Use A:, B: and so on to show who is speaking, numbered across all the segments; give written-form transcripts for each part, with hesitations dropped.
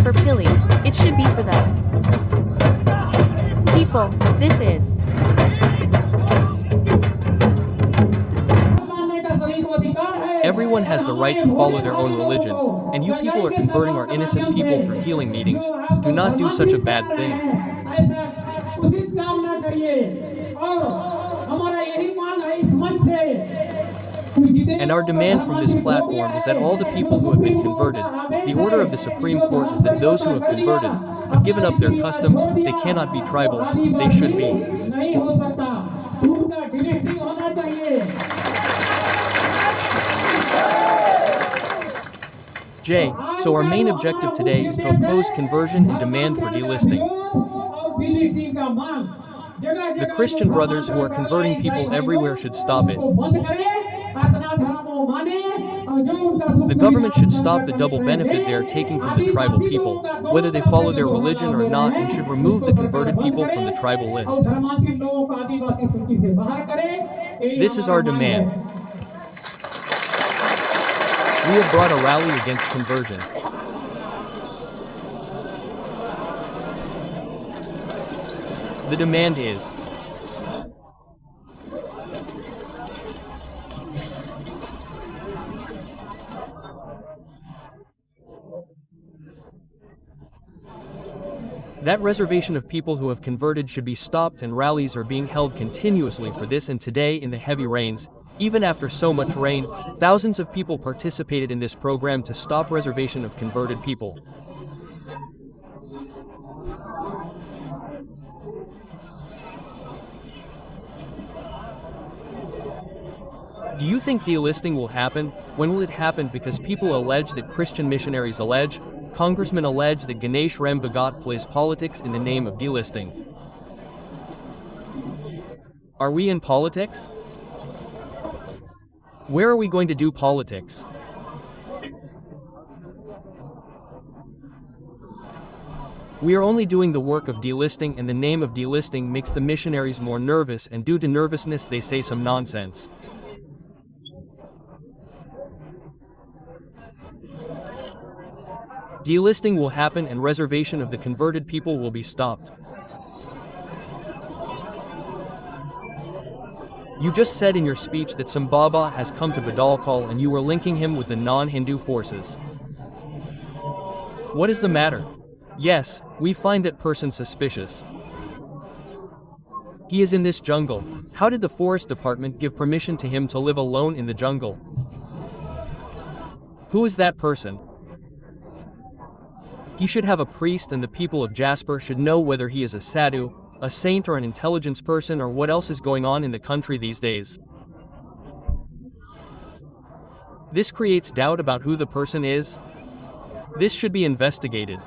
A: for Pili, it should be for the people. This is
B: Everyone has the right to follow their own religion, and you people are converting our innocent people for healing meetings. Do not do such a bad thing. And our demand from this platform is that all the people who have been converted, the order of the Supreme Court is that those who have converted, have given up their customs, they cannot be tribals, they should be. J. So our main objective today is to oppose conversion and demand for delisting. The Christian brothers who are converting people everywhere should stop it. The government should stop the double benefit they are taking from the tribal people, whether they follow their religion or not, and should remove the converted people from the tribal list. This is our demand. We have brought a rally against conversion. The demand is that reservation of people who have converted should be stopped, and rallies are being held continuously for this, and today in the heavy rains, even after so much rain, thousands of people participated in this program to stop reservation of converted people. Do you think delisting will happen? When will it happen? Because people allege that Christian missionaries allege, congressmen allege that Ganesh Ram Bhagat plays politics in the name of delisting. Are we in politics? Where are we going to do politics? We are only doing the work of delisting, and the name of delisting makes the missionaries more nervous, and due to nervousness they say some nonsense. Delisting will happen and reservation of the converted people will be stopped. You just said in your speech that some Baba has come to Badalkal and you were linking him with the non-Hindu forces. What is the matter? Yes, we find that person suspicious. He is in this jungle. How did the forest department give permission to him to live alone in the jungle? Who is that person? He should have a priest, and the people of Jaspur should know whether he is a sadhu, a saint, or an intelligence person, or what else is going on in the country these days. This creates doubt about who the person is. This should be investigated.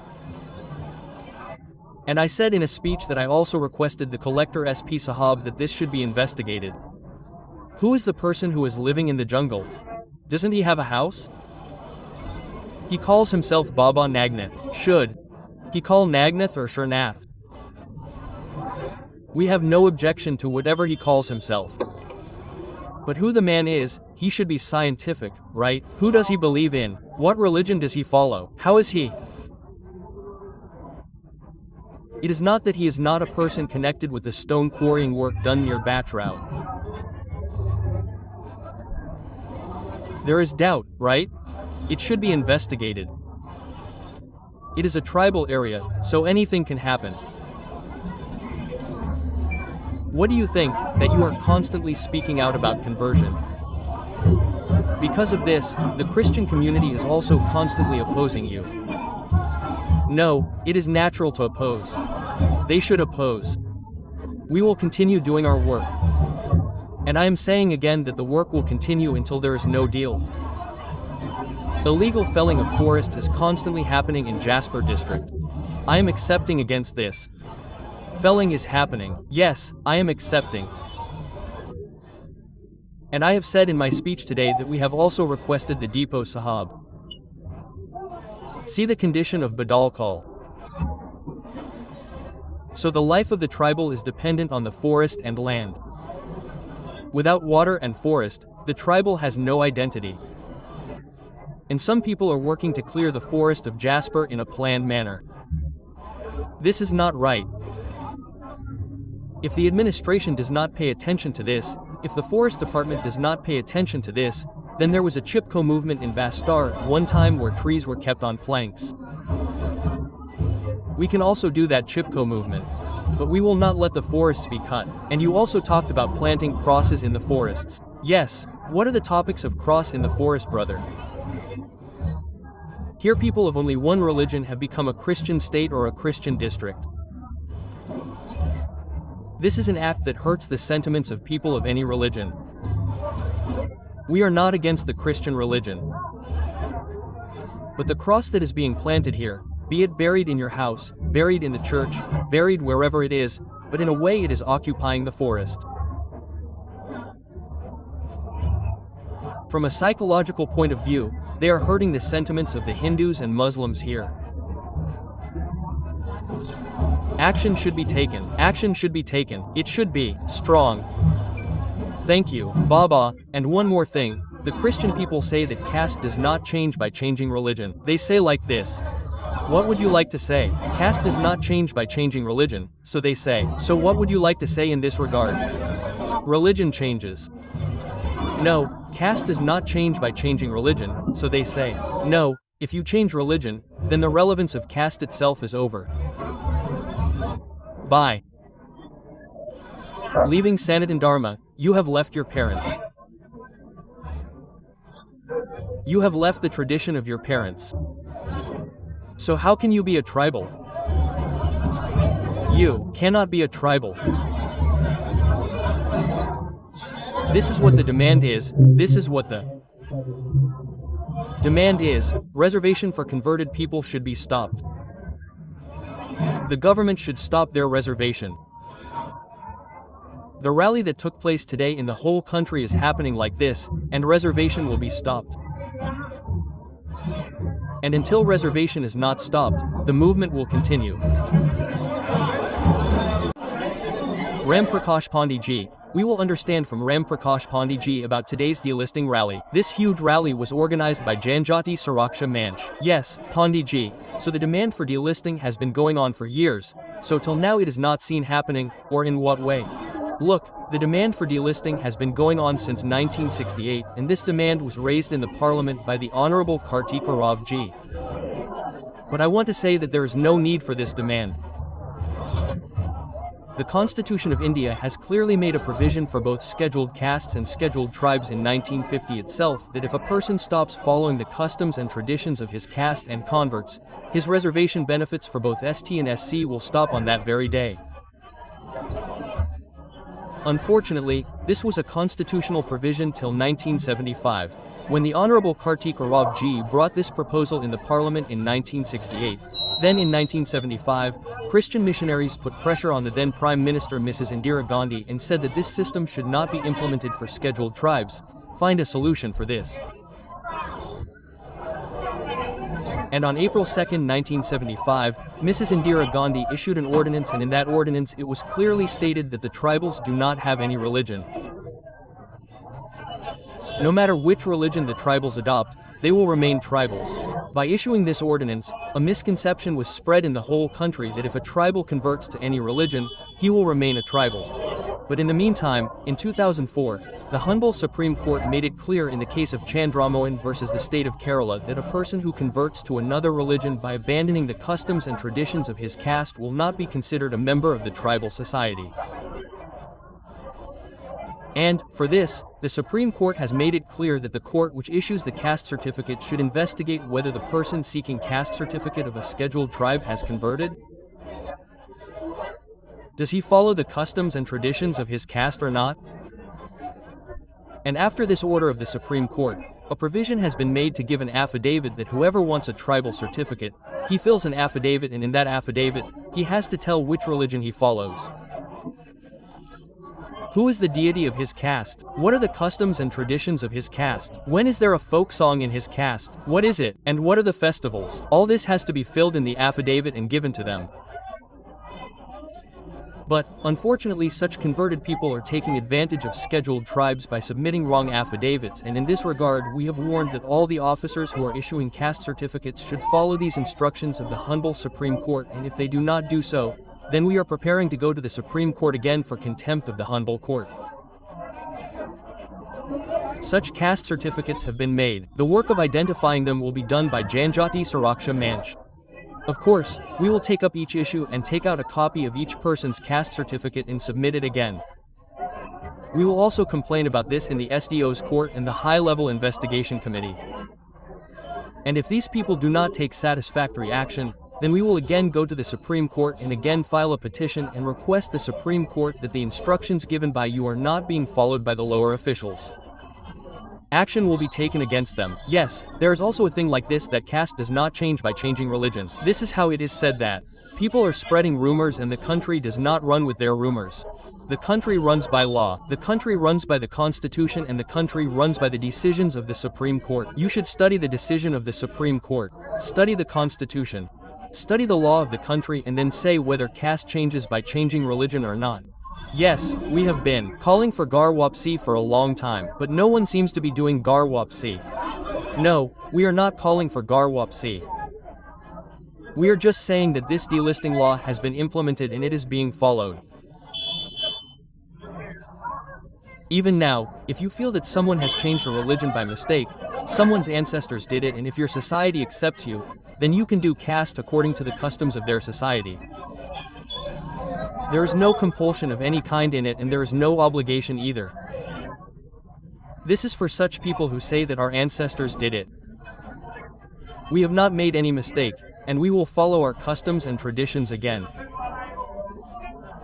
B: And I said in a speech that I also requested the collector SP Sahab that this should be investigated. Who is the person who is living in the jungle? Doesn't he have a house? He calls himself Baba Nagnath. Should he call Nagnath or Sharnath? We have no objection to whatever he calls himself. But who the man is, he should be scientific, right? Who does he believe in? What religion does he follow? How is he? It is not that he is not a person connected with the stone quarrying work done near Batrao. There is doubt, right? It should be investigated. It is a tribal area, so anything can happen. What do you think, that you are constantly speaking out about conversion? Because of this, the Christian community is also constantly opposing you. No, it is natural to oppose. They should oppose. We will continue doing our work. And I am saying again that the work will continue until there is no deal. Illegal felling of forests is constantly happening in Jaspur district. I am accepting against this. Felling is happening. Yes, I am accepting. And I have said in my speech today that we have also requested the Depot Sahab. See the condition of Badalkal. So the life of the tribal is dependent on the forest and land. Without water and forest, the tribal has no identity. and some people are working to clear the forest of Jaspur in a planned manner. This is not right. If the administration does not pay attention to this, if the forest department does not pay attention to this, then there was a Chipko movement in Bastar at one time where trees were kept on planks. We can also do that Chipko movement. But we will not let the forests be cut. And you also talked about planting crosses in the forests. Yes, what are the topics of cross in the forest, brother? Here people of only one religion have become a Christian state or a Christian district. This is an act that hurts the sentiments of people of any religion. We are not against the Christian religion. But the cross that is being planted here, be it buried in your house, buried in the church, buried wherever it is, but in a way it is occupying the forest. From a psychological point of view, they are hurting the sentiments of the Hindus and Muslims here. Action should be taken. Action should be taken. It should be strong. Thank you, Baba. And one more thing, the Christian people say that caste does not change by changing religion. They say like this. What would you like to say? Caste does not change by changing religion, so they say. So what would you like to say in this regard? Religion changes. No, caste does not change by changing religion, so they say. No, if you change religion, then the relevance of caste itself is over. Bye. Leaving Sanatan Dharma, you have left your parents. You have left the tradition of your parents. So how can you be a tribal? You cannot be a tribal. This is what the demand is. This is what the demand is. Reservation for converted people should be stopped. The government should stop their reservation. The rally that took place today in the whole country is happening like this, and reservation will be stopped. And until reservation is not stopped, the movement will continue. Ram Prakash Pandiji, we will understand from Ram Prakash Pandiji about today's delisting rally. This huge rally was organized by Janjati Suraksha Manch. Yes, Pandiji, so the demand for delisting has been going on for years, so till now it is not seen happening, or in what way? Look, the demand for delisting has been going on since 1968, and this demand was raised in the parliament by the Honorable Kartika Rao ji. But I want to say that there is no need for this demand. The Constitution of India has clearly made a provision for both scheduled castes and scheduled tribes in 1950 itself that if a person stops following the customs and traditions of his caste and converts, his reservation benefits for both ST and SC will stop on that very day. Unfortunately, this was a constitutional provision till 1975, when the Honorable Kartika Rao ji brought this proposal in the parliament in 1968. Then in 1975, Christian missionaries put pressure on the then Prime Minister Mrs. Indira Gandhi and said that this system should not be implemented for scheduled tribes. Find a solution for this. And on April 2, 1975, Mrs. Indira Gandhi issued an ordinance, and in that ordinance it was clearly stated that the tribals do not have any religion. No matter which religion the tribals adopt, they will remain tribals. By issuing this ordinance, a misconception was spread in the whole country that if a tribal converts to any religion, he will remain a tribal. But in the meantime, in 2004, the Honorable Supreme Court made it clear in the case of Chandramohan versus the state of Kerala that a person who converts to another religion by abandoning the customs and traditions of his caste will not be considered a member of the tribal society. And, for this, the Supreme Court has made it clear that the court which issues the caste certificate should investigate whether the person seeking caste certificate of a scheduled tribe has converted. Does he follow the customs and traditions of his caste or not? And after this order of the Supreme Court, a provision has been made to give an affidavit that whoever wants a tribal certificate, he fills an affidavit, and in that affidavit, he has to tell which religion he follows. Who is the deity of his caste? What are the customs and traditions of his caste? When is there a folk song in his caste? What is it? And what are the festivals? All this has to be filled in the affidavit and given to them. But, unfortunately, such converted people are taking advantage of scheduled tribes by submitting wrong affidavits, and in this regard we have warned that all the officers who are issuing caste certificates should follow these instructions of the humble Supreme Court, and if they do not do so, then we are preparing to go to the Supreme Court again for contempt of the humble court. Such caste certificates have been made. The work of identifying them will be done by Jaati Suraksha Manch. Of course, we will take up each issue and take out a copy of each person's caste certificate and submit it again. We will also complain about this in the SDO's court and the high-level investigation committee. And if these people do not take satisfactory action, then we will again go to the Supreme Court and again file a petition and request the Supreme Court that the instructions given by you are not being followed by the lower officials. Action will be taken against them. Yes, there is also a thing like this, that caste does not change by changing religion. This is how it is said that people are spreading rumors and the country does not run with their rumors. The country runs by law, the country runs by the Constitution, and the country runs by the decisions of the Supreme Court. You should study the decision of the Supreme Court, study the Constitution, study the law of the country, and then say whether caste changes by changing religion or not. Yes, we have been calling for Garwapsi for a long time, but no one seems to be doing Garwapsi. No, we are not calling for Garwapsi. We are just saying that this delisting law has been implemented and it is being followed. Even now, if you feel that someone has changed a religion by mistake, someone's ancestors did it, and if your society accepts you, then you can do caste according to the customs of their society. There is no compulsion of any kind in it, and there is no obligation either. This is for such people who say that our ancestors did it. We have not made any mistake, and we will follow our customs and traditions again.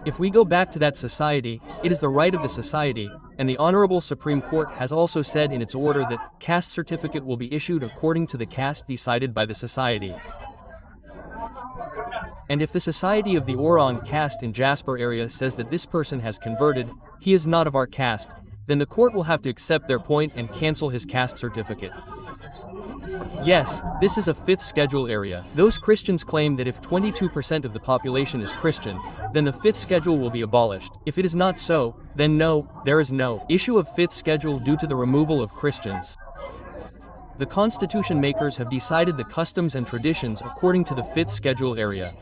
B: If we go back to that society, it is the right of the society, and the Honorable Supreme Court has also said in its order that caste certificate will be issued according to the caste decided by the society. And if the society of the Oran caste in Jaspur area says that this person has converted, he is not of our caste, then the court will have to accept their point and cancel his caste certificate. Yes, this is a 5th schedule area. Those Christians claim that if 22% of the population is Christian, then the 5th schedule will be abolished. If it is not so, then no, there is no issue of 5th schedule due to the removal of Christians. The constitution makers have decided the customs and traditions according to the 5th schedule area.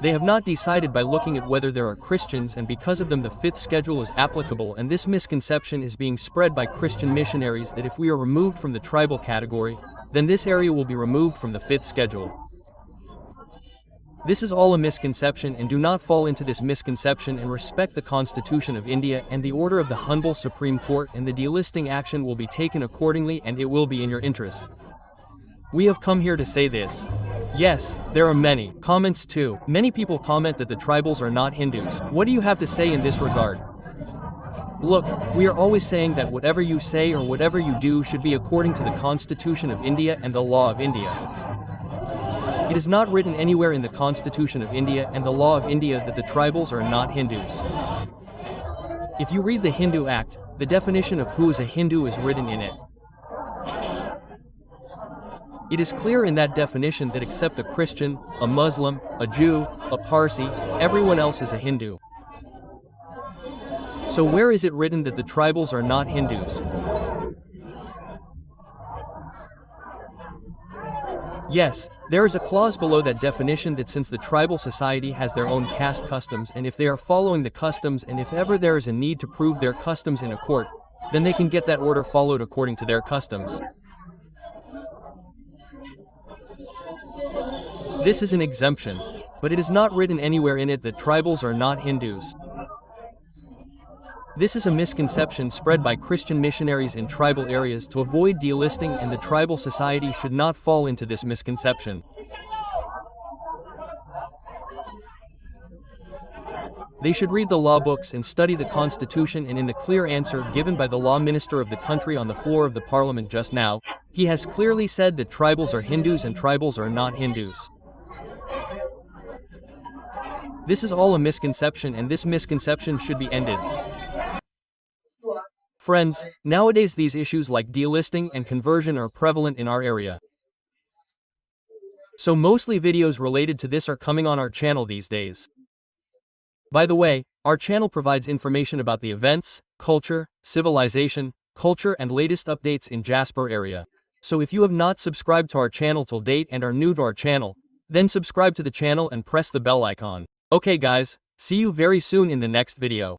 B: They have not decided by looking at whether there are Christians, and because of them the 5th schedule is applicable, and this misconception is being spread by Christian missionaries that if we are removed from the tribal category, then this area will be removed from the 5th schedule. This is all a misconception, and do not fall into this misconception and respect the Constitution of India and the order of the humble Supreme Court, and the delisting action will be taken accordingly and it will be in your interest. We have come here to say this. Yes, there are many comments too. Many people comment that the tribals are not Hindus. What do you have to say in this regard? Look, we are always saying that whatever you say or whatever you do should be according to the Constitution of India and the law of India. It is not written anywhere in the Constitution of India and the law of India that the tribals are not Hindus. If you read the Hindu Act, the definition of who is a Hindu is written in it. It is clear in that definition that except a Christian, a Muslim, a Jew, a Parsi, everyone else is a Hindu. So where is it written that the tribals are not Hindus? Yes, there is a clause below that definition that since the tribal society has their own caste customs, and if they are following the customs, and if ever there is a need to prove their customs in a court, then they can get that order followed according to their customs. This is an exemption, but it is not written anywhere in it that tribals are not Hindus. This is a misconception spread by Christian missionaries in tribal areas to avoid delisting, and the tribal society should not fall into this misconception. They should read the law books and study the Constitution, and in the clear answer given by the law minister of the country on the floor of the parliament just now, he has clearly said that tribals are Hindus and tribals are not Hindus. This is all a misconception, and this misconception should be ended. Friends, nowadays these issues like delisting and conversion are prevalent in our area. So mostly videos related to this are coming on our channel these days. By the way, our channel provides information about the events, culture, civilization, culture and latest updates in Jaspur area. So if you have not subscribed to our channel till date and are new to our channel, then subscribe to the channel and press the bell icon. Okay guys, see you very soon in the next video.